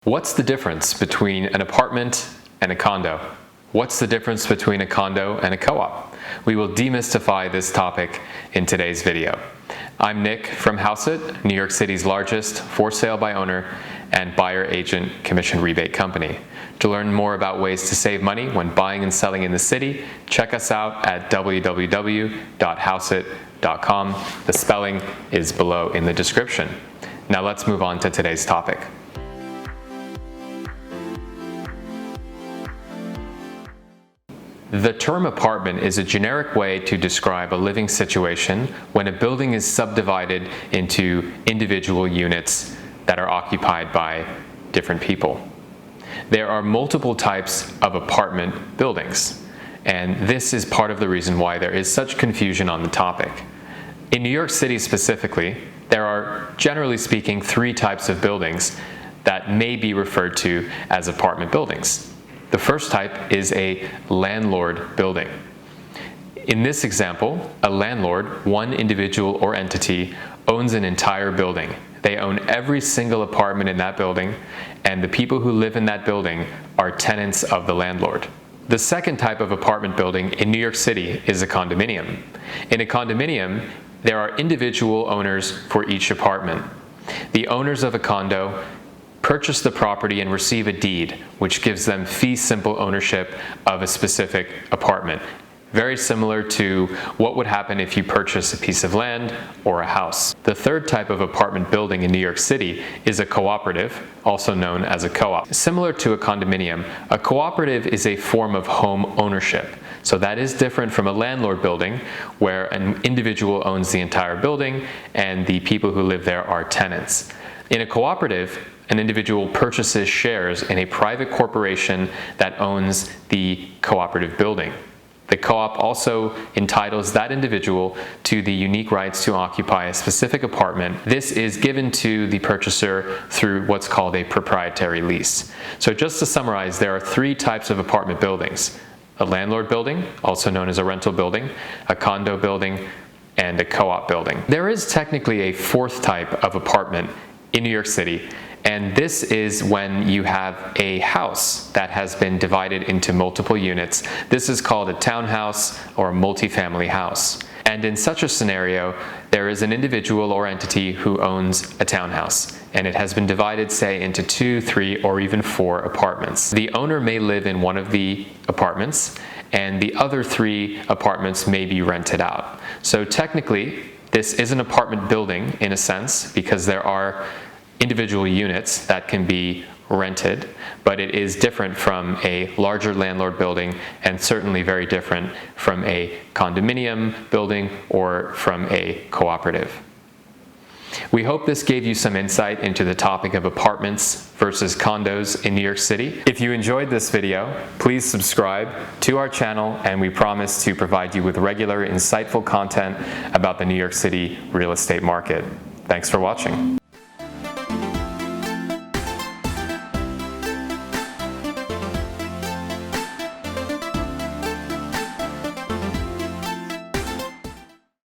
What's the difference between an apartment and a condo? What's the difference between a condo and a co-op? We will demystify this topic in today's video. I'm Nick from Hauseit, New York City's largest for sale by owner and buyer agent commission rebate company. To learn more about ways to save money when buying and selling in the city, check us out at www.hauseit.com. The spelling is below in the description. Now let's move on to today's topic. The term apartment is a generic way to describe a living situation when a building is subdivided into individual units that are occupied by different people. There are multiple types of apartment buildings, and this is part of the reason why there is such confusion on the topic. In New York City specifically, there are, generally speaking, three types of buildings that may be referred to as apartment buildings. The first type is a landlord building. In this example, a landlord, one individual or entity, owns an entire building. They own every single apartment in that building, and the people who live in that building are tenants of the landlord. The second type of apartment building in New York City is a condominium. In a condominium, there are individual owners for each apartment. The owners of a condo purchase the property and receive a deed, which gives them fee simple ownership of a specific apartment. Very similar to what would happen if you purchase a piece of land or a house. The third type of apartment building in New York City is a cooperative, also known as a co-op. Similar to a condominium, a cooperative is a form of home ownership. So that is different from a landlord building where an individual owns the entire building and the people who live there are tenants. In a cooperative, an individual purchases shares in a private corporation that owns the cooperative building. The co-op also entitles that individual to the unique rights to occupy a specific apartment. This is given to the purchaser through what's called a proprietary lease. So just to summarize, there are three types of apartment buildings: a landlord building, also known as a rental building, a condo building, and a co-op building. There is technically a fourth type of apartment in New York City, and this is when you have a house that has been divided into multiple units. This is called a townhouse or a multifamily house. And in such a scenario, there is an individual or entity who owns a townhouse, and it has been divided, say, into 2, 3, or even 4 apartments. The owner may live in one of the apartments, and the other 3 apartments may be rented out. So technically, this is an apartment building in a sense, because there are individual units that can be rented, but it is different from a larger landlord building and certainly very different from a condominium building or from a cooperative. We hope this gave you some insight into the topic of apartments versus condos in New York City. If you enjoyed this video, please subscribe to our channel, and we promise to provide you with regular, insightful content about the New York City real estate market. Thanks for watching.